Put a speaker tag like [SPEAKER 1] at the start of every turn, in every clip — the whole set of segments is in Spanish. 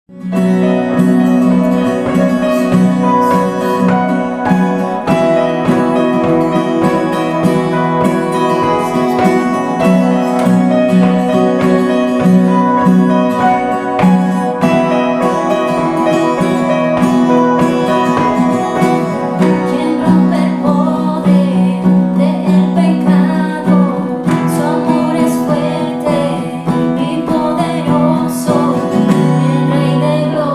[SPEAKER 1] Su amor es fuerte y poderoso, el Rey de Gloria.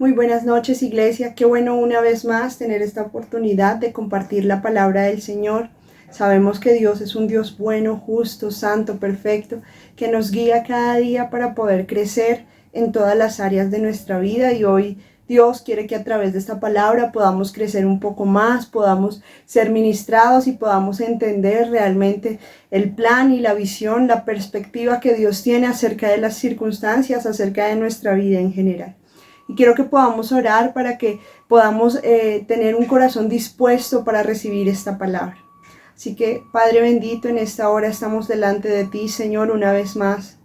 [SPEAKER 1] Muy buenas noches, iglesia. Qué bueno una vez más tener esta oportunidad de compartir la palabra del Señor. Sabemos que Dios es un Dios bueno, justo, santo, perfecto, que nos guía cada día para poder crecer en todas las áreas de nuestra vida, y hoy Dios quiere que a través de esta palabra podamos crecer un poco más, podamos ser ministrados y podamos entender realmente el plan y la visión, la perspectiva que Dios tiene acerca de las circunstancias, acerca de nuestra vida en general. Y quiero que podamos orar para que podamos tener un corazón dispuesto para recibir esta palabra. Así que, Padre bendito, en esta hora estamos delante de ti, Señor, una vez más.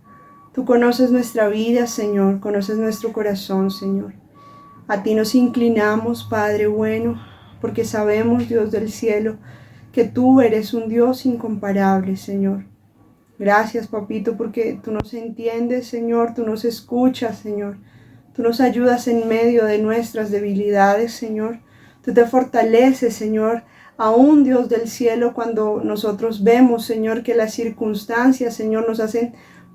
[SPEAKER 1] Tú conoces nuestra vida, Señor, conoces nuestro corazón, Señor. A ti nos inclinamos, Padre bueno, porque sabemos, Dios del cielo, que tú eres un Dios incomparable, Señor. Gracias, Papito, porque tú nos entiendes, Señor, tú nos escuchas, Señor. Tú nos ayudas en medio de nuestras debilidades, Señor. Tú te fortaleces, Señor, aún Dios del cielo, cuando nosotros vemos, Señor, que las circunstancias, Señor, nos hacen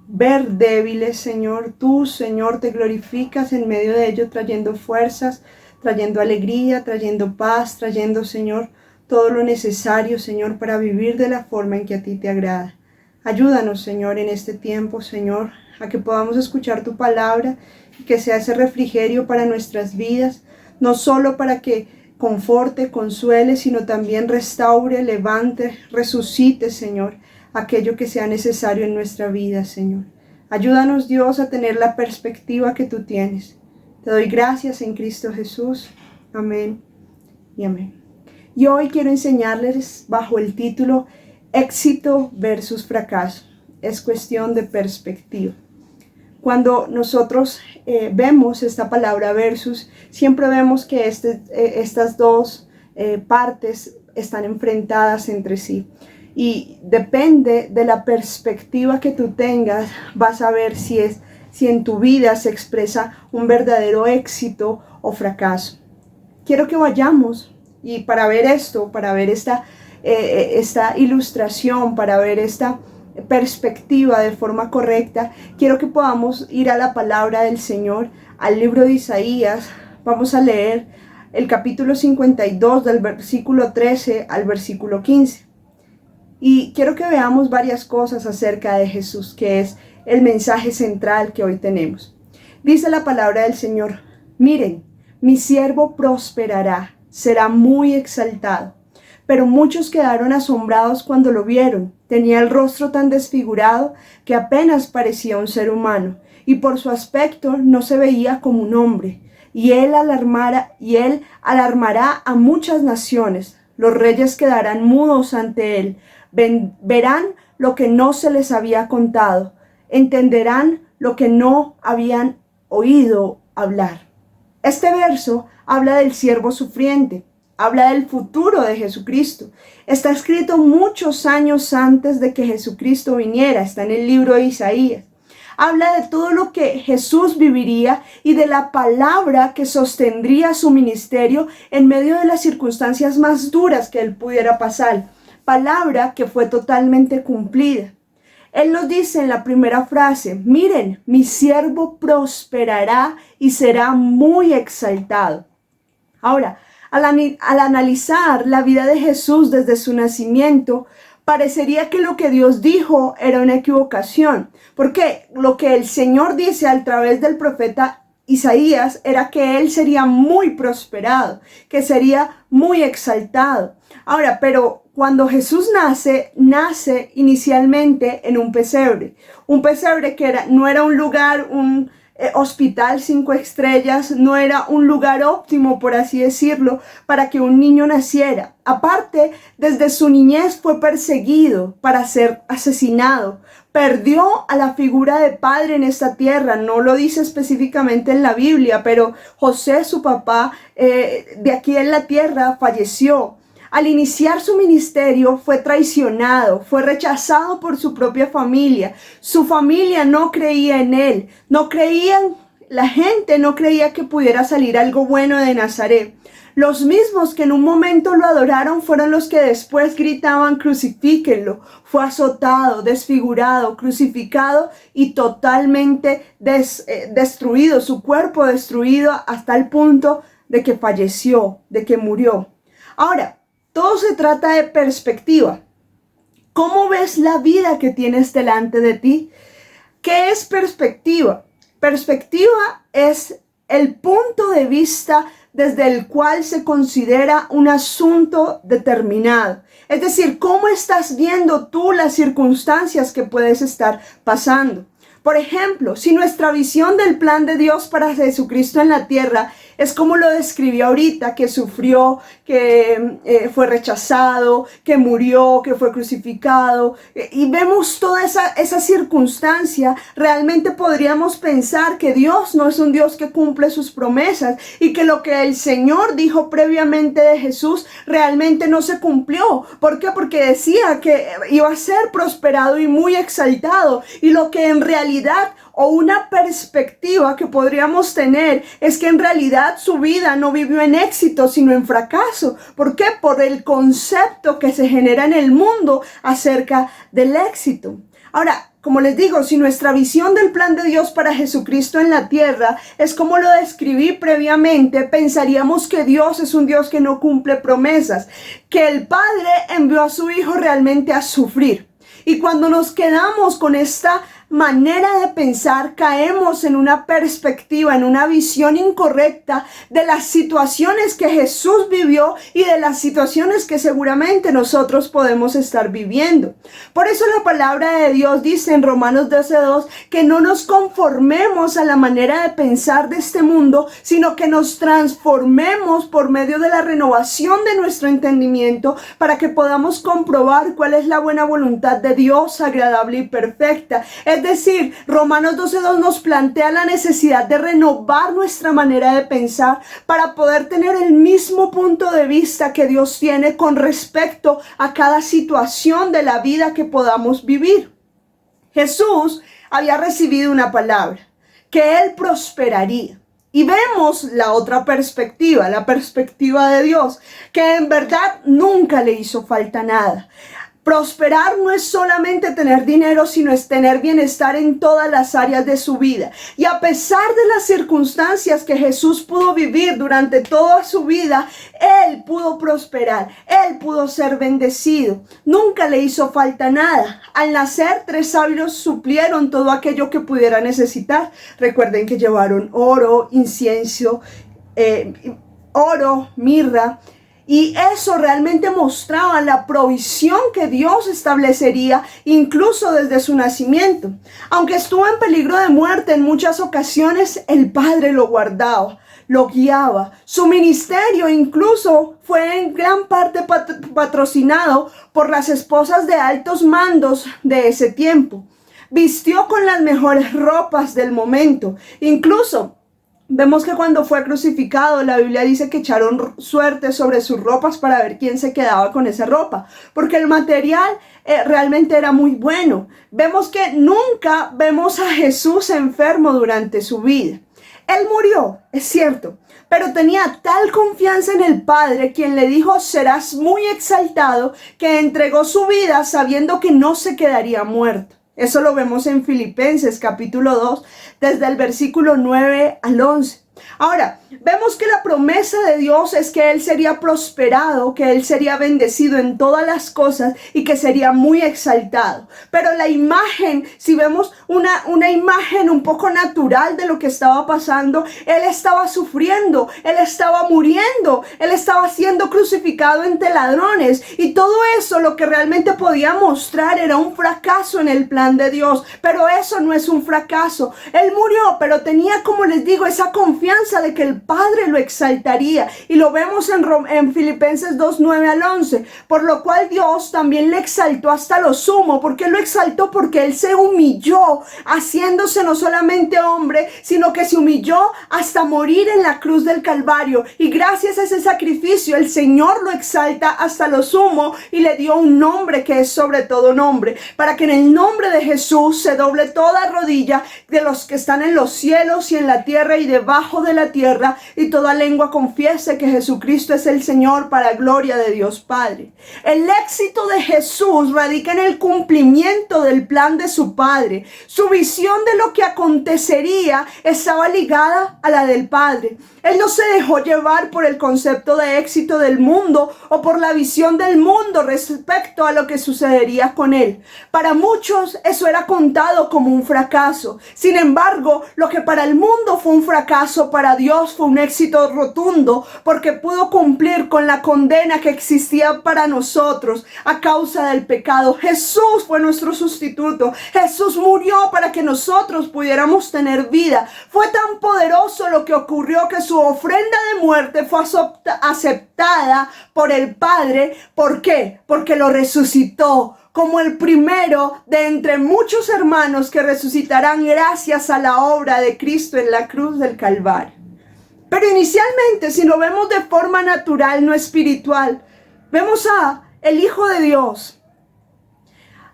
[SPEAKER 1] ver débiles, Señor. Tú, Señor, te glorificas en medio de ello, trayendo fuerzas, trayendo alegría, trayendo paz, trayendo, Señor, todo lo necesario, Señor, para vivir de la forma en que a ti te agrada. Ayúdanos, Señor, en este tiempo, Señor, a que podamos escuchar tu palabra y que sea ese refrigerio para nuestras vidas, no solo para que conforte, consuele, sino también restaure, levante, resucite, Señor, aquello que sea necesario en nuestra vida, Señor. Ayúdanos, Dios, a tener la perspectiva que tú tienes. Te doy gracias en Cristo Jesús. Amén y amén. Y hoy quiero enseñarles bajo el título Éxito versus fracaso. Es cuestión de perspectiva. Cuando nosotros vemos esta palabra versus, siempre vemos que estas dos partes están enfrentadas entre sí. Y depende de la perspectiva que tú tengas, vas a ver si en tu vida se expresa un verdadero éxito o fracaso. Quiero que vayamos, y para ver esto, para ver esta ilustración, para ver esta perspectiva de forma correcta, quiero que podamos ir a la palabra del Señor, al libro de Isaías. Vamos a leer el capítulo 52 del versículo 13 al versículo 15. Y quiero que veamos varias cosas acerca de Jesús, que es el mensaje central que hoy tenemos. Dice la palabra del Señor: miren, mi siervo prosperará, será muy exaltado. Pero muchos quedaron asombrados cuando lo vieron. Tenía el rostro tan desfigurado que apenas parecía un ser humano, y por su aspecto no se veía como un hombre. Y él alarmará a muchas naciones. Los reyes quedarán mudos ante él. Verán lo que no se les había contado. Entenderán lo que no habían oído hablar. Este verso habla del siervo sufriente. Habla del futuro de Jesucristo. Está escrito muchos años antes de que Jesucristo viniera. Está en el libro de Isaías. Habla de todo lo que Jesús viviría y de la palabra que sostendría su ministerio en medio de las circunstancias más duras que él pudiera pasar. Palabra que fue totalmente cumplida. Él nos dice en la primera frase: miren, mi siervo prosperará y será muy exaltado. Ahora, al analizar la vida de Jesús desde su nacimiento, parecería que lo que Dios dijo era una equivocación, porque lo que el Señor dice a través del profeta Isaías era que él sería muy prosperado, que sería muy exaltado. Ahora, pero cuando Jesús nace inicialmente en un pesebre que no era un lugar, un hospital 5 estrellas, no era un lugar óptimo, por así decirlo, para que un niño naciera. Aparte, desde su niñez fue perseguido para ser asesinado. Perdió a la figura de padre en esta tierra. No lo dice específicamente en la Biblia, pero José, su papá, de aquí en la tierra, falleció. Al iniciar su ministerio fue traicionado, fue rechazado por su propia familia. Su familia no creía en él, la gente no creía que pudiera salir algo bueno de Nazaret. Los mismos que en un momento lo adoraron fueron los que después gritaban: crucifíquenlo. Fue azotado, desfigurado, crucificado y totalmente destruido, su cuerpo destruido hasta el punto de que falleció, de que murió. Ahora, todo se trata de perspectiva. ¿Cómo ves la vida que tienes delante de ti? ¿Qué es perspectiva? Perspectiva es el punto de vista desde el cual se considera un asunto determinado. Es decir, ¿cómo estás viendo tú las circunstancias que puedes estar pasando? Por ejemplo, si nuestra visión del plan de Dios para Jesucristo en la tierra es como lo describió ahorita, que sufrió, que fue rechazado, que murió, que fue crucificado, y vemos toda esa circunstancia, realmente podríamos pensar que Dios no es un Dios que cumple sus promesas y que lo que el Señor dijo previamente de Jesús realmente no se cumplió. ¿Por qué? Porque decía que iba a ser prosperado y muy exaltado, y lo que en realidad, o una perspectiva que podríamos tener, es que en realidad su vida no vivió en éxito, sino en fracaso. ¿Por qué? Por el concepto que se genera en el mundo acerca del éxito. Ahora, como les digo, si nuestra visión del plan de Dios para Jesucristo en la tierra es como lo describí previamente, pensaríamos que Dios es un Dios que no cumple promesas, que el Padre envió a su Hijo realmente a sufrir. Y cuando nos quedamos con esta manera de pensar, caemos en una perspectiva, en una visión incorrecta de las situaciones que Jesús vivió y de las situaciones que seguramente nosotros podemos estar viviendo. Por eso la palabra de Dios dice en Romanos 12:2 que no nos conformemos a la manera de pensar de este mundo, sino que nos transformemos por medio de la renovación de nuestro entendimiento para que podamos comprobar cuál es la buena voluntad de Dios, agradable y perfecta. Es decir, Romanos 12:2 nos plantea la necesidad de renovar nuestra manera de pensar para poder tener el mismo punto de vista que Dios tiene con respecto a cada situación de la vida que podamos vivir. Jesús había recibido una palabra, que Él prosperaría. Y vemos la otra perspectiva, la perspectiva de Dios, que en verdad nunca le hizo falta nada. Prosperar no es solamente tener dinero, sino es tener bienestar en todas las áreas de su vida. Y a pesar de las circunstancias que Jesús pudo vivir durante toda su vida, Él pudo prosperar, Él pudo ser bendecido. Nunca le hizo falta nada. Al nacer, 3 sabios suplieron todo aquello que pudiera necesitar. Recuerden que llevaron oro, incienso, mirra. Y eso realmente mostraba la provisión que Dios establecería incluso desde su nacimiento. Aunque estuvo en peligro de muerte en muchas ocasiones, el Padre lo guardaba, lo guiaba. Su ministerio incluso fue en gran parte patrocinado por las esposas de altos mandos de ese tiempo. Vistió con las mejores ropas del momento. Incluso vemos que cuando fue crucificado, la Biblia dice que echaron suerte sobre sus ropas para ver quién se quedaba con esa ropa, porque el material realmente era muy bueno. Vemos que nunca vemos a Jesús enfermo durante su vida. Él murió, es cierto, pero tenía tal confianza en el Padre, quien le dijo: serás muy exaltado, que entregó su vida sabiendo que no se quedaría muerto. Eso lo vemos en Filipenses capítulo 2, desde el versículo 9 al 11. Ahora, vemos que la promesa de Dios es que Él sería prosperado, que Él sería bendecido en todas las cosas y que sería muy exaltado. Pero la imagen, si vemos una imagen un poco natural de lo que estaba pasando, Él estaba sufriendo, Él estaba muriendo, Él estaba siendo crucificado entre ladrones. Y todo eso lo que realmente podía mostrar era un fracaso en el plan de Dios. Pero eso no es un fracaso. Él murió, pero tenía, como les digo, esa confianza de que el Padre lo exaltaría, y lo vemos en Filipenses 2, 9 al 11, por lo cual Dios también le exaltó hasta lo sumo. ¿Por qué lo exaltó? Porque Él se humilló, haciéndose no solamente hombre, sino que se humilló hasta morir en la cruz del Calvario, y gracias a ese sacrificio el Señor lo exalta hasta lo sumo y le dio un nombre que es sobre todo nombre, para que en el nombre de Jesús se doble toda rodilla de los que están en los cielos y en la tierra y debajo confines de la tierra y toda lengua confiese que Jesucristo es el Señor para gloria de Dios Padre. El éxito de Jesús radica en el cumplimiento del plan de su Padre. Su visión de lo que acontecería estaba ligada a la del Padre. Él no se dejó llevar por el concepto de éxito del mundo o por la visión del mundo respecto a lo que sucedería con él. Para muchos eso era contado como un fracaso. Sin embargo, lo que para el mundo fue un fracaso, para Dios fue un éxito rotundo, porque pudo cumplir con la condena que existía para nosotros a causa del pecado. Jesús fue nuestro sustituto. Jesús murió para que nosotros pudiéramos tener vida. Fue tan poderoso lo que ocurrió que su ofrenda de muerte fue aceptada por el Padre. ¿Por qué? Porque lo resucitó como el primero de entre muchos hermanos que resucitarán gracias a la obra de Cristo en la cruz del Calvario. Pero inicialmente, si lo vemos de forma natural, no espiritual, vemos a el Hijo de Dios,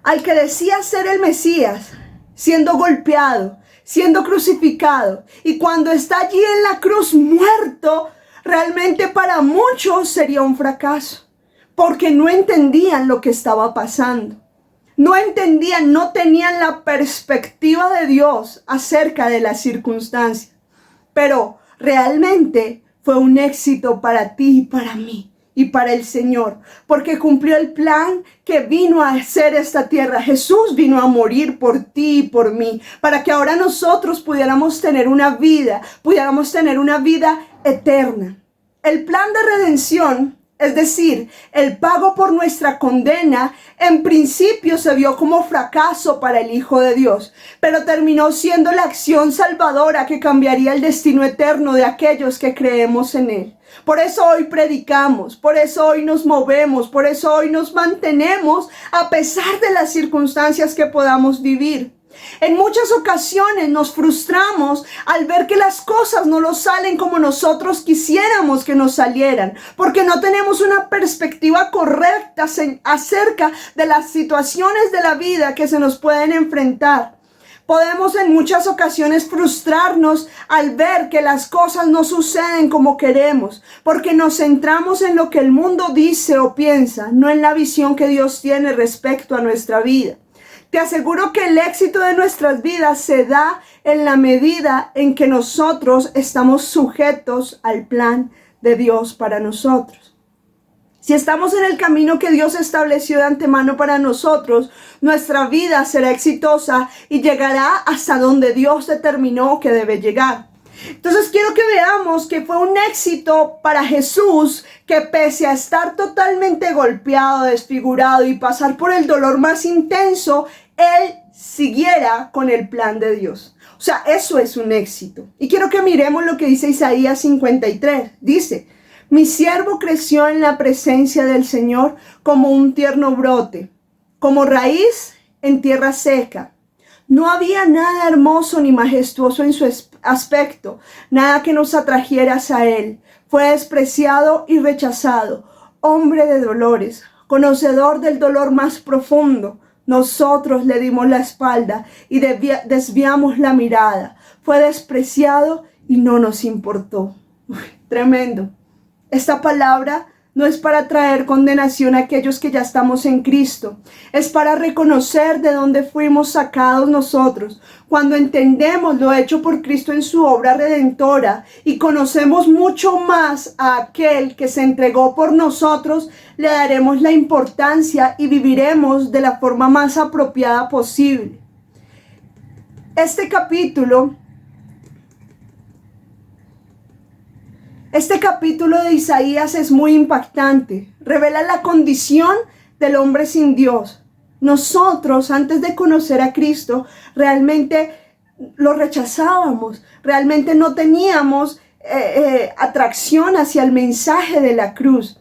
[SPEAKER 1] al que decía ser el Mesías, siendo golpeado, siendo crucificado, y cuando está allí en la cruz muerto, realmente para muchos sería un fracaso, porque no entendían lo que estaba pasando. No entendían, no tenían la perspectiva de Dios acerca de las circunstancias. Pero realmente fue un éxito para ti y para mí y para el Señor, porque cumplió el plan que vino a hacer esta tierra. Jesús vino a morir por ti y por mí, para que ahora nosotros pudiéramos tener una vida eterna. El plan de redención, es decir, el pago por nuestra condena, en principio se vio como fracaso para el Hijo de Dios, pero terminó siendo la acción salvadora que cambiaría el destino eterno de aquellos que creemos en Él. Por eso hoy predicamos, por eso hoy nos movemos, por eso hoy nos mantenemos a pesar de las circunstancias que podamos vivir. En muchas ocasiones nos frustramos al ver que las cosas no nos salen como nosotros quisiéramos que nos salieran, porque no tenemos una perspectiva correcta acerca de las situaciones de la vida que se nos pueden enfrentar. Podemos en muchas ocasiones frustrarnos al ver que las cosas no suceden como queremos, porque nos centramos en lo que el mundo dice o piensa, no en la visión que Dios tiene respecto a nuestra vida. Te aseguro que el éxito de nuestras vidas se da en la medida en que nosotros estamos sujetos al plan de Dios para nosotros. Si estamos en el camino que Dios estableció de antemano para nosotros, nuestra vida será exitosa y llegará hasta donde Dios determinó que debe llegar. Entonces quiero que veamos que fue un éxito para Jesús que pese a estar totalmente golpeado, desfigurado y pasar por el dolor más intenso, Él siguiera con el plan de Dios. O sea, eso es un éxito. Y quiero que miremos lo que dice Isaías 53. Dice: mi siervo creció en la presencia del Señor como un tierno brote, como raíz en tierra seca. No había nada hermoso ni majestuoso en su aspecto, nada que nos atrajera hacia él. Fue despreciado y rechazado, hombre de dolores, conocedor del dolor más profundo. Nosotros le dimos la espalda y desviamos la mirada. Fue despreciado y no nos importó. Tremendo. Esta palabra no es para traer condenación a aquellos que ya estamos en Cristo. Es para reconocer de dónde fuimos sacados nosotros. Cuando entendemos lo hecho por Cristo en su obra redentora y conocemos mucho más a aquel que se entregó por nosotros, le daremos la importancia y viviremos de la forma más apropiada posible. Este capítulo de Isaías es muy impactante. Revela la condición del hombre sin Dios. Nosotros, antes de conocer a Cristo, realmente lo rechazábamos. Realmente no teníamos atracción hacia el mensaje de la cruz.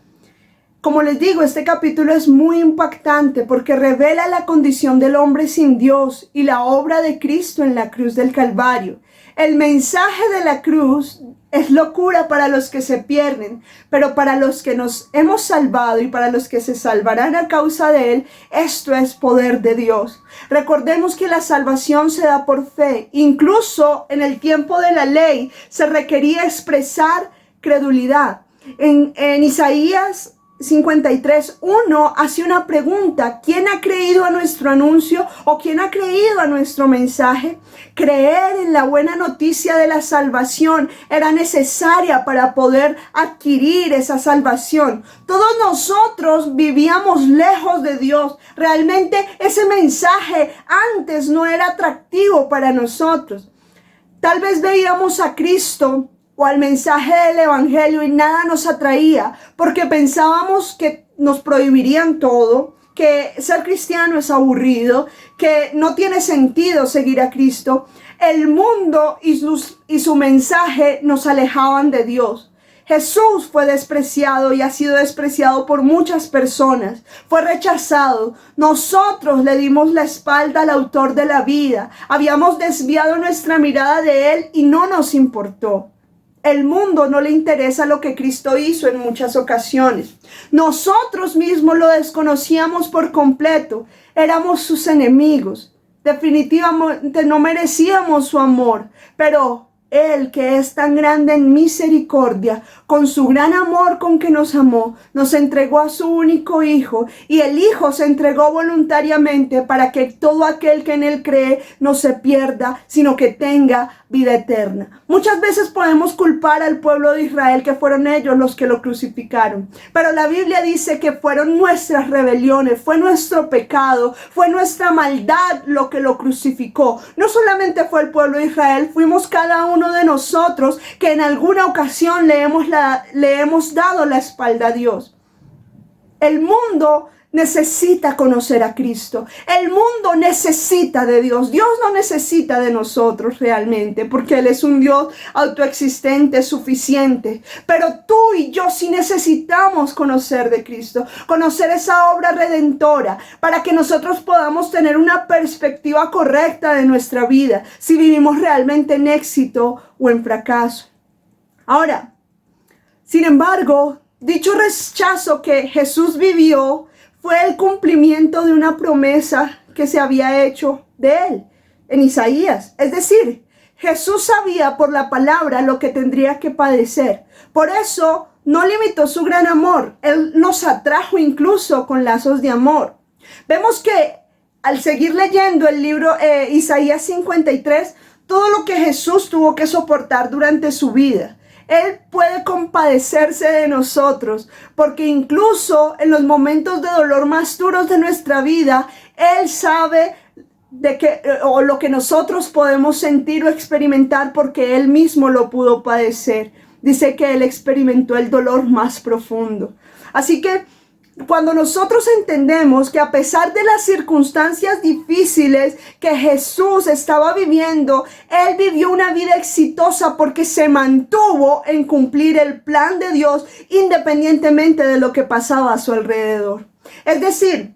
[SPEAKER 1] Como les digo, este capítulo es muy impactante porque revela la condición del hombre sin Dios y la obra de Cristo en la cruz del Calvario. El mensaje de la cruz es locura para los que se pierden, pero para los que nos hemos salvado y para los que se salvarán a causa de él, esto es poder de Dios. Recordemos que la salvación se da por fe. Incluso en el tiempo de la ley se requería expresar credulidad. En Isaías 53:1 hace una pregunta: ¿quién ha creído a nuestro anuncio o quién ha creído a nuestro mensaje? Creer en la buena noticia de la salvación era necesaria para poder adquirir esa salvación. Todos nosotros vivíamos lejos de Dios. Realmente ese mensaje antes no era atractivo para nosotros. Tal vez veíamos a Cristo o al mensaje del evangelio y nada nos atraía porque pensábamos que nos prohibirían todo, que ser cristiano es aburrido, que no tiene sentido seguir a Cristo. El mundo y su mensaje nos alejaban de Dios. Jesús fue despreciado y ha sido despreciado por muchas personas. Fue rechazado. Nosotros le dimos la espalda al autor de la vida. Habíamos desviado nuestra mirada de él y no nos importó. El mundo no le interesa lo que Cristo hizo en muchas ocasiones. Nosotros mismos lo desconocíamos por completo. Éramos sus enemigos. Definitivamente no merecíamos su amor, pero Él, que es tan grande en misericordia, con su gran amor con que nos amó, nos entregó a su único Hijo, y el Hijo se entregó voluntariamente para que todo aquel que en Él cree no se pierda, sino que tenga vida eterna. Muchas veces podemos culpar al pueblo de Israel que fueron ellos los que lo crucificaron, pero la Biblia dice que fueron nuestras rebeliones, fue nuestro pecado, fue nuestra maldad lo que lo crucificó. No solamente fue el pueblo de Israel, fuimos cada uno de nosotros que en alguna ocasión le hemos dado la espalda a Dios. El mundo necesita conocer a Cristo. El mundo necesita de Dios. Dios no necesita de nosotros realmente, porque Él es un Dios autoexistente, suficiente. Pero tú y yo sí necesitamos conocer de Cristo, conocer esa obra redentora, para que nosotros podamos tener una perspectiva correcta de nuestra vida, si vivimos realmente en éxito o en fracaso. Ahora, sin embargo, dicho rechazo que Jesús vivió fue el cumplimiento de una promesa que se había hecho de él en Isaías. Es decir, Jesús sabía por la palabra lo que tendría que padecer. Por eso no limitó su gran amor. Él nos atrajo incluso con lazos de amor. Vemos que al seguir leyendo el libro Isaías 53, todo lo que Jesús tuvo que soportar durante su vida. Él puede compadecerse de nosotros, porque incluso en los momentos de dolor más duros de nuestra vida, Él sabe o lo que nosotros podemos sentir o experimentar, porque Él mismo lo pudo padecer. Dice que Él experimentó el dolor más profundo. Así que cuando nosotros entendemos que a pesar de las circunstancias difíciles que Jesús estaba viviendo, Él vivió una vida exitosa porque se mantuvo en cumplir el plan de Dios independientemente de lo que pasaba a su alrededor. Es decir,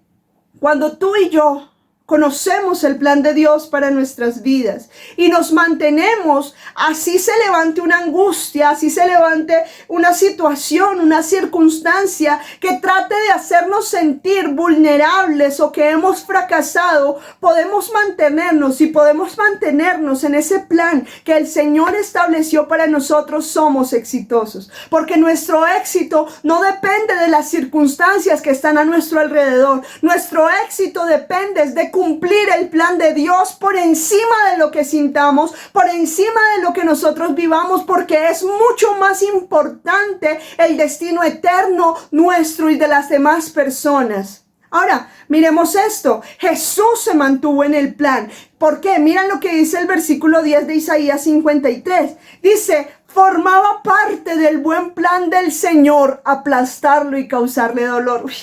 [SPEAKER 1] cuando tú y yo conocemos el plan de Dios para nuestras vidas y nos mantenemos, así se levante una angustia, así se levante una situación, una circunstancia que trate de hacernos sentir vulnerables o que hemos fracasado, podemos mantenernos, y podemos mantenernos en ese plan que el Señor estableció para nosotros. Somos exitosos, porque nuestro éxito no depende de las circunstancias que están a nuestro alrededor. Nuestro éxito depende de cumplir el plan de Dios por encima de lo que sintamos, por encima de lo que nosotros vivamos, porque es mucho más importante el destino eterno nuestro y de las demás personas. Ahora, miremos esto. Jesús se mantuvo en el plan. ¿Por qué? Miren lo que dice el versículo 10 de Isaías 53. Dice: formaba parte del buen plan del Señor aplastarlo y causarle dolor. Uy,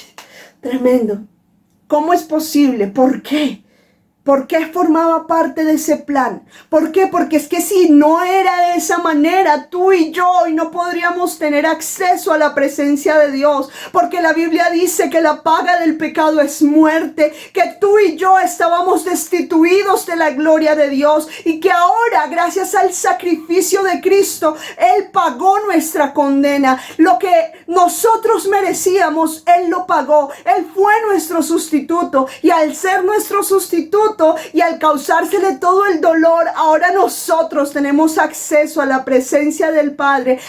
[SPEAKER 1] tremendo. ¿Cómo es posible? ¿Por qué? ¿Por qué formaba parte de ese plan? ¿Por qué? Porque es que si no era de esa manera, tú y yo hoy no podríamos tener acceso a la presencia de Dios. Porque la Biblia dice que la paga del pecado es muerte, que tú y yo estábamos destituidos de la gloria de Dios y que ahora, gracias al sacrificio de Cristo, Él pagó nuestra condena. Lo que nosotros merecíamos, Él lo pagó. Él fue nuestro sustituto y al ser nuestro sustituto, y al causársele todo el dolor, ahora nosotros tenemos acceso a la presencia del Padre.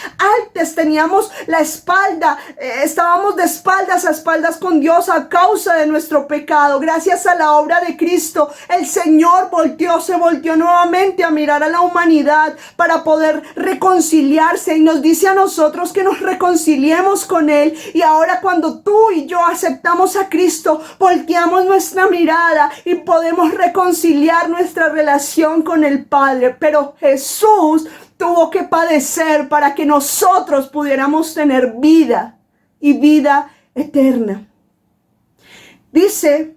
[SPEAKER 1] Antes teníamos la espalda, estábamos de espaldas a espaldas con Dios a causa de nuestro pecado. Gracias a la obra de Cristo, el Señor se volteó nuevamente a mirar a la humanidad para poder reconciliarse y nos dice a nosotros que nos reconciliemos con Él. Y ahora cuando tú y yo aceptamos a Cristo, volteamos nuestra mirada y podemos reconciliar nuestra relación con el Padre. Pero Jesús tuvo que padecer para que nosotros pudiéramos tener vida y vida eterna. Dice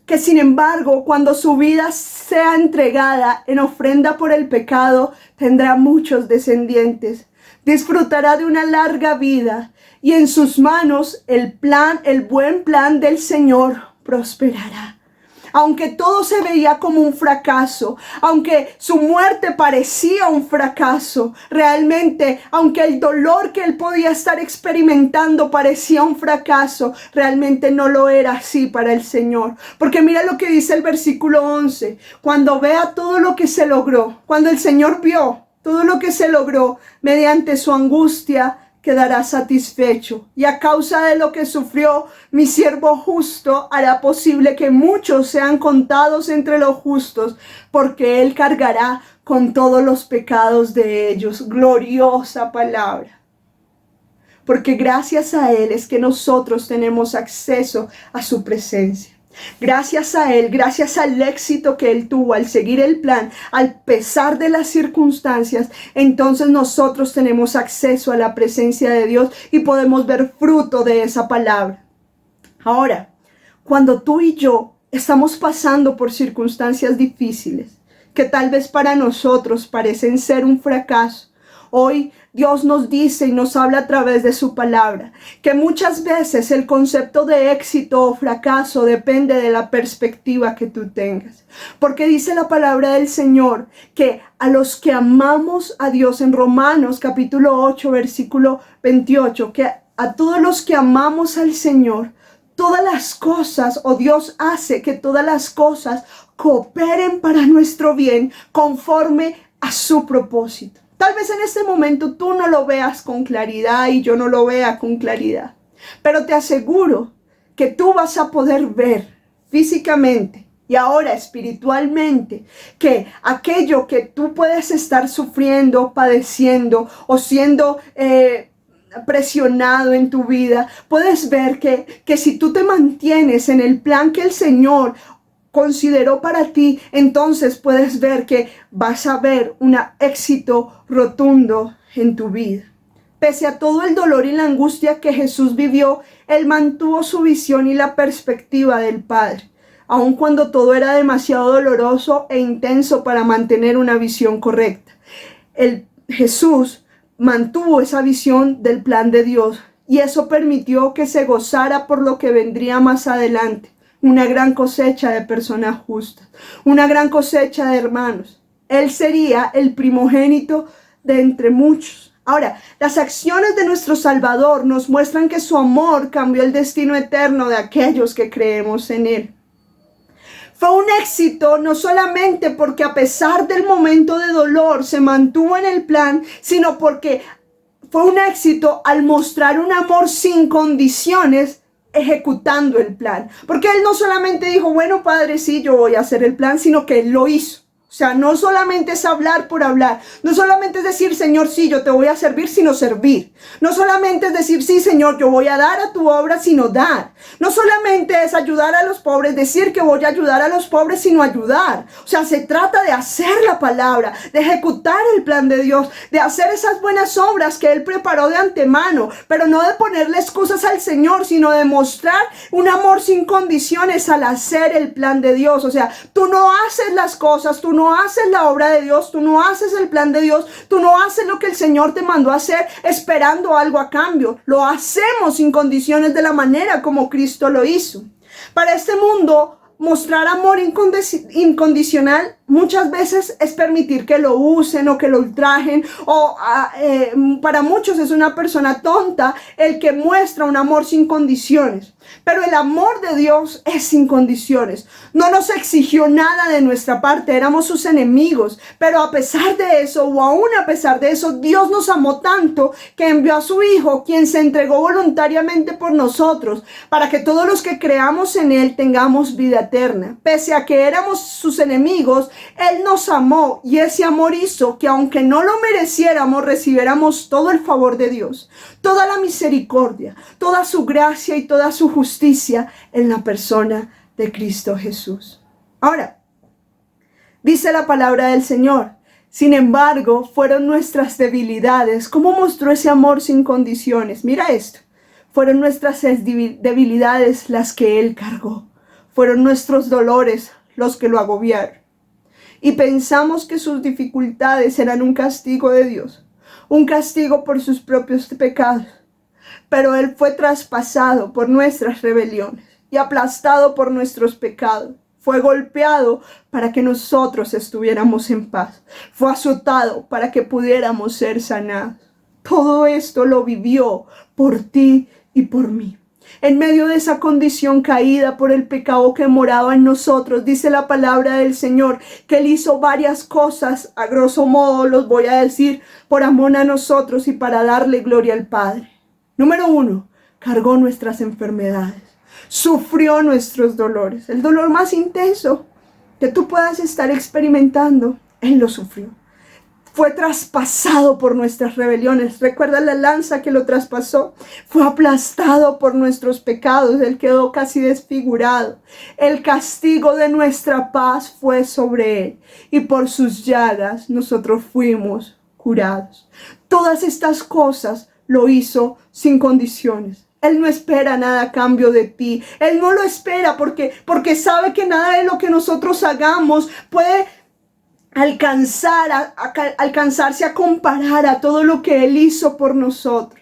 [SPEAKER 1] que sin embargo, cuando su vida sea entregada en ofrenda por el pecado, tendrá muchos descendientes. Disfrutará de una larga vida y en sus manos el buen plan del Señor prosperará. Aunque todo se veía como un fracaso, aunque su muerte parecía un fracaso, realmente, aunque el dolor que él podía estar experimentando parecía un fracaso, realmente no lo era así para el Señor. Porque mira lo que dice el versículo 11, cuando vea todo lo que se logró, cuando el Señor vio todo lo que se logró mediante su angustia, quedará satisfecho, y a causa de lo que sufrió, mi siervo justo hará posible que muchos sean contados entre los justos, porque él cargará con todos los pecados de ellos. Gloriosa palabra. Porque gracias a él es que nosotros tenemos acceso a su presencia. Gracias a él, gracias al éxito que él tuvo al seguir el plan, al pesar de las circunstancias, entonces nosotros tenemos acceso a la presencia de Dios y podemos ver fruto de esa palabra. Ahora, cuando tú y yo estamos pasando por circunstancias difíciles, que tal vez para nosotros parecen ser un fracaso, hoy Dios nos dice y nos habla a través de su palabra que muchas veces el concepto de éxito o fracaso depende de la perspectiva que tú tengas. Porque dice la palabra del Señor que a los que amamos a Dios en Romanos capítulo 8 versículo 28, que a todos los que amamos al Señor, todas las cosas, o Dios hace que todas las cosas cooperen para nuestro bien conforme a su propósito. Tal vez en este momento tú no lo veas con claridad y yo no lo vea con claridad. Pero te aseguro que tú vas a poder ver físicamente y ahora espiritualmente que aquello que tú puedes estar sufriendo, padeciendo o siendo presionado en tu vida, puedes ver que si tú te mantienes en el plan que el Señor consideró para ti, entonces puedes ver que vas a ver un éxito rotundo en tu vida. Pese a todo el dolor y la angustia que Jesús vivió, Él mantuvo su visión y la perspectiva del Padre, aun cuando todo era demasiado doloroso e intenso para mantener una visión correcta. Jesús mantuvo esa visión del plan de Dios y eso permitió que se gozara por lo que vendría más adelante. Una gran cosecha de personas justas, una gran cosecha de hermanos. Él sería el primogénito de entre muchos. Ahora, las acciones de nuestro Salvador nos muestran que su amor cambió el destino eterno de aquellos que creemos en Él. Fue un éxito no solamente porque a pesar del momento de dolor se mantuvo en el plan, sino porque fue un éxito al mostrar un amor sin condiciones ejecutando el plan. Porque Él no solamente dijo, bueno, Padre, sí, yo voy a hacer el plan, sino que Él lo hizo. O sea, no solamente es hablar por hablar, no solamente es decir, Señor, sí, yo te voy a servir, sino servir. No solamente es decir, sí, Señor, yo voy a dar a tu obra, sino dar. No solamente es ayudar a los pobres, decir que voy a ayudar a los pobres, sino ayudar. O sea, se trata de hacer la palabra, de ejecutar el plan de Dios, de hacer esas buenas obras que Él preparó de antemano, pero no de ponerle excusas al Señor, sino de mostrar un amor sin condiciones al hacer el plan de Dios. O sea, tú no haces las cosas, tú no haces la obra de Dios, tú no haces el plan de Dios, tú no haces lo que el Señor te mandó a hacer esperando algo a cambio. Lo hacemos sin condiciones de la manera como Cristo lo hizo. Para este mundo, mostrar amor incondicional muchas veces es permitir que lo usen o que lo ultrajen, o para muchos es una persona tonta el que muestra un amor sin condiciones. Pero el amor de Dios es sin condiciones. No nos exigió nada de nuestra parte, éramos sus enemigos. Pero a pesar de eso, o aún a pesar de eso, Dios nos amó tanto que envió a su Hijo, quien se entregó voluntariamente por nosotros, para que todos los que creamos en Él tengamos vida eterna. Pese a que éramos sus enemigos, Él nos amó, y ese amor hizo que, aunque no lo mereciéramos, recibiéramos todo el favor de Dios, toda la misericordia, toda su gracia y toda su justicia en la persona de Cristo Jesús. Ahora, dice la palabra del Señor: sin embargo, fueron nuestras debilidades. ¿Cómo mostró ese amor sin condiciones? Mira esto: fueron nuestras debilidades las que Él cargó. Fueron nuestros dolores los que lo agobiaron. Y pensamos que sus dificultades eran un castigo de Dios, un castigo por sus propios pecados. Pero Él fue traspasado por nuestras rebeliones y aplastado por nuestros pecados. Fue golpeado para que nosotros estuviéramos en paz. Fue azotado para que pudiéramos ser sanados. Todo esto lo vivió por ti y por mí. En medio de esa condición caída por el pecado que moraba en nosotros, dice la palabra del Señor que Él hizo varias cosas, a grosso modo los voy a decir, por amor a nosotros y para darle gloria al Padre. Número 1, cargó nuestras enfermedades, sufrió nuestros dolores. El dolor más intenso que tú puedas estar experimentando, Él lo sufrió. Fue traspasado por nuestras rebeliones. ¿Recuerda la lanza que lo traspasó? Fue aplastado por nuestros pecados. Él quedó casi desfigurado. El castigo de nuestra paz fue sobre Él, y por sus llagas nosotros fuimos curados. Todas estas cosas lo hizo sin condiciones. Él no espera nada a cambio de ti. Él no lo espera porque sabe que nada de lo que nosotros hagamos puede alcanzarse a comparar a todo lo que Él hizo por nosotros.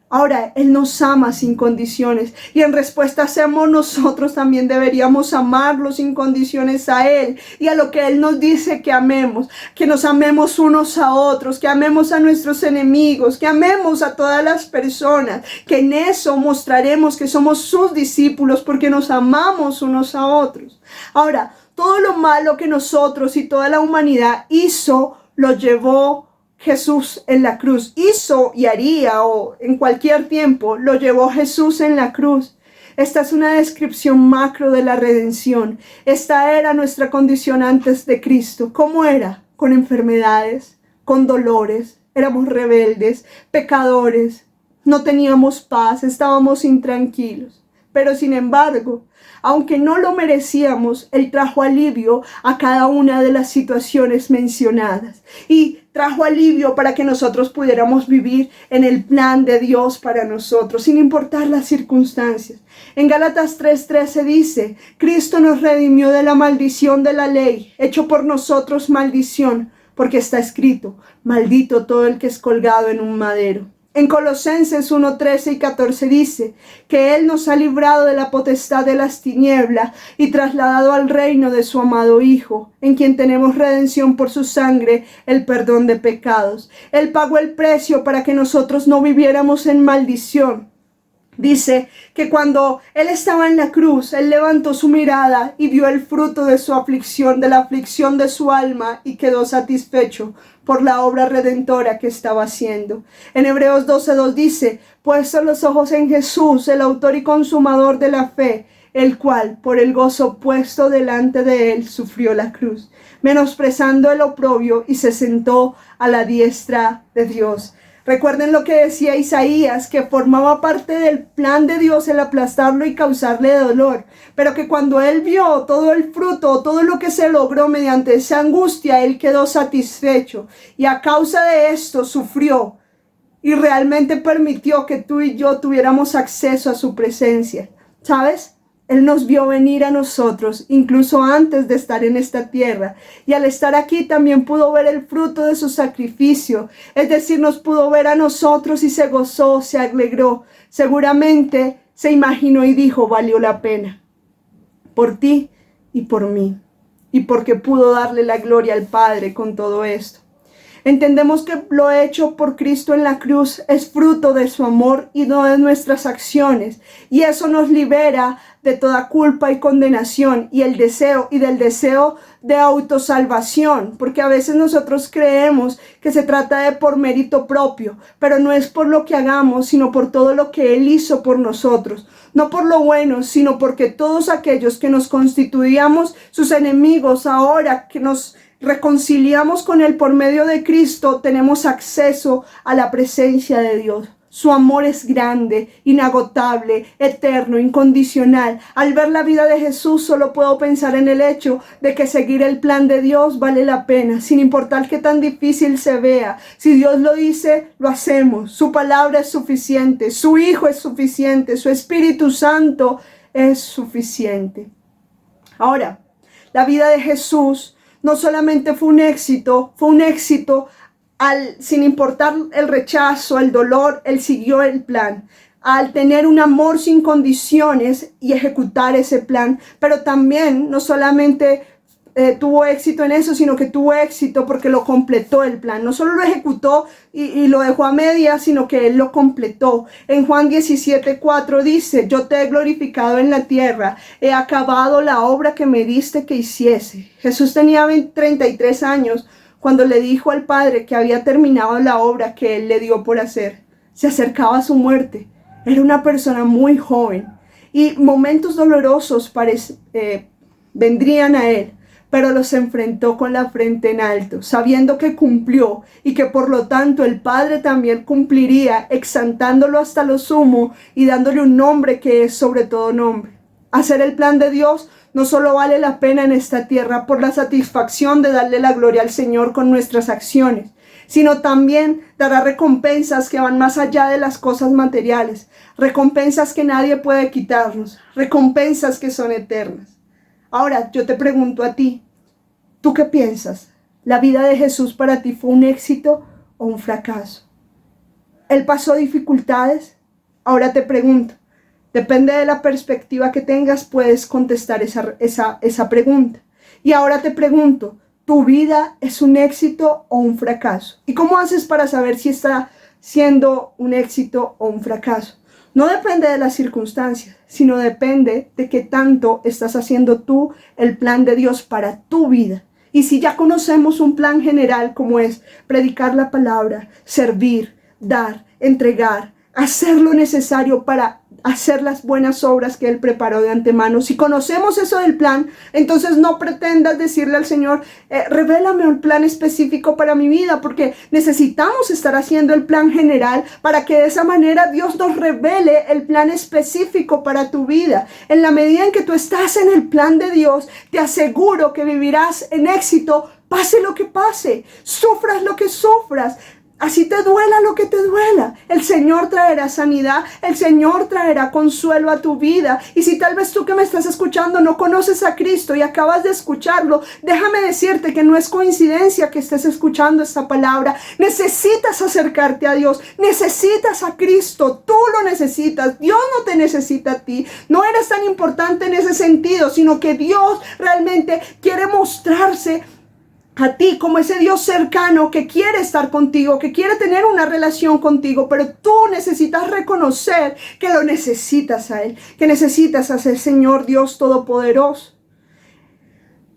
[SPEAKER 1] Ahora, Él nos ama sin condiciones, y en respuesta a ese amor nosotros también deberíamos amarlo sin condiciones a Él y a lo que Él nos dice que amemos, que nos amemos unos a otros, que amemos a nuestros enemigos, que amemos a todas las personas, que en eso mostraremos que somos sus discípulos porque nos amamos unos a otros. Ahora, todo lo malo que nosotros y toda la humanidad hizo, lo llevó Jesús en la cruz. Hizo y haría, o en cualquier tiempo, lo llevó Jesús en la cruz. Esta es una descripción macro de la redención. Esta era nuestra condición antes de Cristo. ¿Cómo era? Con enfermedades, con dolores, éramos rebeldes, pecadores, no teníamos paz, estábamos intranquilos. Pero sin embargo, aunque no lo merecíamos, Él trajo alivio a cada una de las situaciones mencionadas. Y trajo alivio para que nosotros pudiéramos vivir en el plan de Dios para nosotros, sin importar las circunstancias. En Gálatas 3:13 dice: Cristo nos redimió de la maldición de la ley, hecho por nosotros maldición, porque está escrito: maldito todo el que es colgado en un madero. En Colosenses 1:13 y 14 dice que Él nos ha librado de la potestad de las tinieblas y trasladado al reino de su amado Hijo, en quien tenemos redención por su sangre, el perdón de pecados. Él pagó el precio para que nosotros no viviéramos en maldición. Dice que cuando Él estaba en la cruz, Él levantó su mirada y vio el fruto de su aflicción, de la aflicción de su alma, y quedó satisfecho por la obra redentora que estaba haciendo. En Hebreos 12:2 dice: puestos los ojos en Jesús, el autor y consumador de la fe, el cual, por el gozo puesto delante de él, sufrió la cruz, menosprezando el oprobio, y se sentó a la diestra de Dios. Recuerden lo que decía Isaías, que formaba parte del plan de Dios el aplastarlo y causarle dolor, pero que cuando él vio todo el fruto, todo lo que se logró mediante esa angustia, él quedó satisfecho, y a causa de esto sufrió y realmente permitió que tú y yo tuviéramos acceso a su presencia. ¿Sabes? Él nos vio venir a nosotros, incluso antes de estar en esta tierra. Y al estar aquí también pudo ver el fruto de su sacrificio. Es decir, nos pudo ver a nosotros y se gozó, se alegró. Seguramente se imaginó y dijo, valió la pena. Por ti y por mí. Y porque pudo darle la gloria al Padre con todo esto. Entendemos que lo hecho por Cristo en la cruz es fruto de su amor y no de nuestras acciones. Y eso nos libera de toda culpa y condenación y del deseo de autosalvación. Porque a veces nosotros creemos que se trata de por mérito propio, pero no es por lo que hagamos, sino por todo lo que Él hizo por nosotros. No por lo bueno, sino porque todos aquellos que nos constituíamos sus enemigos, ahora que nos reconciliamos con Él por medio de Cristo, tenemos acceso a la presencia de Dios. Su amor es grande, inagotable, eterno, incondicional. Al ver la vida de Jesús, solo puedo pensar en el hecho de que seguir el plan de Dios vale la pena, sin importar qué tan difícil se vea. Si Dios lo dice, lo hacemos. Su palabra es suficiente, su Hijo es suficiente, su Espíritu Santo es suficiente. Ahora, la vida de Jesús no solamente fue un éxito sin importar el rechazo, el dolor, Él siguió el plan. Al tener un amor sin condiciones y ejecutar ese plan, pero también no solamente tuvo éxito en eso, sino que tuvo éxito porque lo completó el plan. No solo lo ejecutó y lo dejó a medias, sino que Él lo completó. En Juan 17:4 dice, yo te he glorificado en la tierra, he acabado la obra que me diste que hiciese. Jesús tenía 33 años cuando le dijo al Padre que había terminado la obra que Él le dio por hacer. Se acercaba a su muerte. Era una persona muy joven y momentos dolorosos vendrían a Él, pero los enfrentó con la frente en alto, sabiendo que cumplió y que por lo tanto el Padre también cumpliría, exaltándolo hasta lo sumo y dándole un nombre que es sobre todo nombre. Hacer el plan de Dios no solo vale la pena en esta tierra por la satisfacción de darle la gloria al Señor con nuestras acciones, sino también dará recompensas que van más allá de las cosas materiales, recompensas que nadie puede quitarnos, recompensas que son eternas. Ahora, yo te pregunto a ti, ¿tú qué piensas? ¿La vida de Jesús para ti fue un éxito o un fracaso? ¿Él pasó dificultades? Ahora te pregunto, depende de la perspectiva que tengas, puedes contestar esa pregunta. Y ahora te pregunto, ¿tu vida es un éxito o un fracaso? ¿Y cómo haces para saber si está siendo un éxito o un fracaso? No depende de las circunstancias, sino depende de qué tanto estás haciendo tú el plan de Dios para tu vida. Y si ya conocemos un plan general como es predicar la palabra, servir, dar, entregar, hacer lo necesario para hacer las buenas obras que Él preparó de antemano. Si conocemos eso del plan, entonces no pretendas decirle al Señor, revélame un plan específico para mi vida, porque necesitamos estar haciendo el plan general para que de esa manera Dios nos revele el plan específico para tu vida. En la medida en que tú estás en el plan de Dios, te aseguro que vivirás en éxito, pase lo que pase, sufras lo que sufras. Así te duela lo que te duela. El Señor traerá sanidad. El Señor traerá consuelo a tu vida. Y si tal vez tú que me estás escuchando no conoces a Cristo y acabas de escucharlo, déjame decirte que no es coincidencia que estés escuchando esta palabra. Necesitas acercarte a Dios. Necesitas a Cristo. Tú lo necesitas. Dios no te necesita a ti. No eres tan importante en ese sentido, sino que Dios realmente quiere mostrarse a ti como ese Dios cercano que quiere estar contigo, que quiere tener una relación contigo, pero tú necesitas reconocer que lo necesitas a Él, que necesitas a ese Señor Dios Todopoderoso.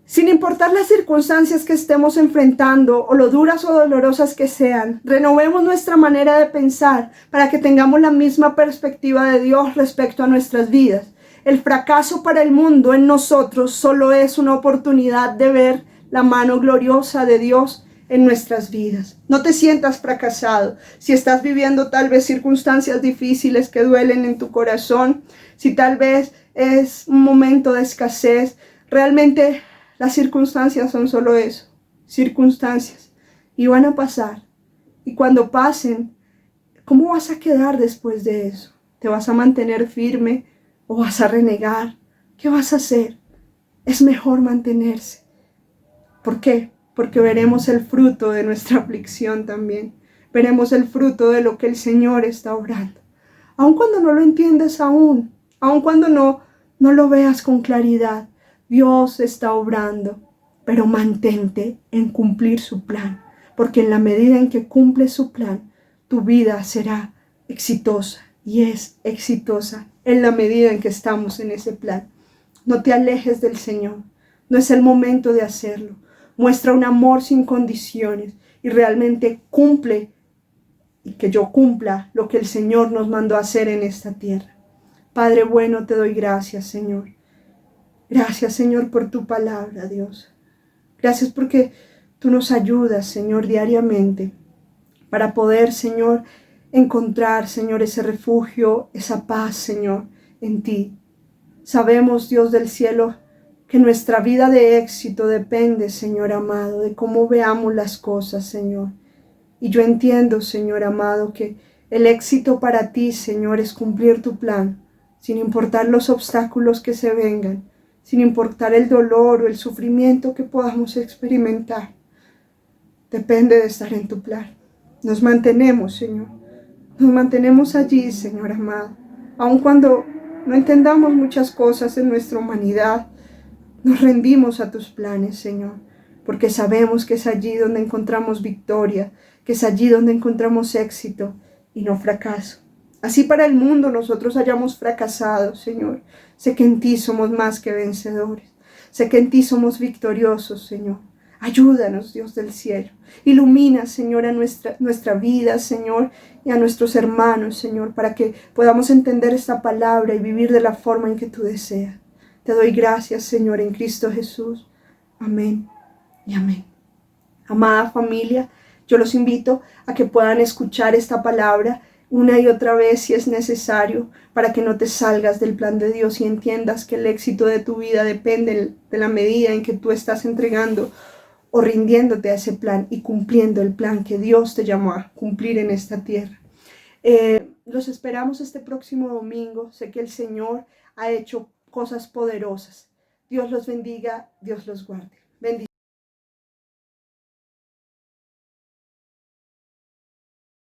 [SPEAKER 1] Sin importar las circunstancias que estemos enfrentando o lo duras o dolorosas que sean, renovemos nuestra manera de pensar para que tengamos la misma perspectiva de Dios respecto a nuestras vidas. El fracaso para el mundo en nosotros solo es una oportunidad de ver la mano gloriosa de Dios en nuestras vidas. No te sientas fracasado. Si estás viviendo tal vez circunstancias difíciles que duelen en tu corazón, si tal vez es un momento de escasez, realmente las circunstancias son solo eso, circunstancias, y van a pasar. Y cuando pasen, ¿cómo vas a quedar después de eso? ¿Te vas a mantener firme o vas a renegar? ¿Qué vas a hacer? Es mejor mantenerse. ¿Por qué? Porque veremos el fruto de nuestra aflicción también. Veremos el fruto de lo que el Señor está obrando. Aun cuando no lo entiendas aún cuando no lo veas con claridad, Dios está obrando, pero mantente en cumplir su plan, porque en la medida en que cumples su plan, tu vida será exitosa y es exitosa en la medida en que estamos en ese plan. No te alejes del Señor, no es el momento de hacerlo. Muestra un amor sin condiciones y realmente cumple y que yo cumpla lo que el Señor nos mandó a hacer en esta tierra. Padre bueno, te doy gracias, Señor. Gracias, Señor, por tu palabra, Dios. Gracias porque tú nos ayudas, Señor, diariamente para poder, Señor, encontrar, Señor, ese refugio, esa paz, Señor, en ti. Sabemos, Dios del cielo, que nuestra vida de éxito depende, Señor amado, de cómo veamos las cosas, Señor. Y yo entiendo, Señor amado, que el éxito para ti, Señor, es cumplir tu plan, sin importar los obstáculos que se vengan, sin importar el dolor o el sufrimiento que podamos experimentar. Depende de estar en tu plan. Nos mantenemos, Señor. Nos mantenemos allí, Señor amado. Aun cuando no entendamos muchas cosas en nuestra humanidad, nos rendimos a tus planes, Señor, porque sabemos que es allí donde encontramos victoria, que es allí donde encontramos éxito y no fracaso. Así para el mundo nosotros hayamos fracasado, Señor. Sé que en ti somos más que vencedores. Sé que en ti somos victoriosos, Señor. Ayúdanos, Dios del cielo. Ilumina, Señor, a nuestra vida, Señor, y a nuestros hermanos, Señor, para que podamos entender esta palabra y vivir de la forma en que tú deseas. Te doy gracias, Señor, en Cristo Jesús. Amén y amén. Amada familia, yo los invito a que puedan escuchar esta palabra una y otra vez si es necesario, para que no te salgas del plan de Dios y entiendas que el éxito de tu vida depende de la medida en que tú estás entregando o rindiéndote a ese plan y cumpliendo el plan que Dios te llamó a cumplir en esta tierra. Los esperamos este próximo domingo. Sé que el Señor ha hecho cosas poderosas. Dios los bendiga, Dios los guarde. Bendiciones.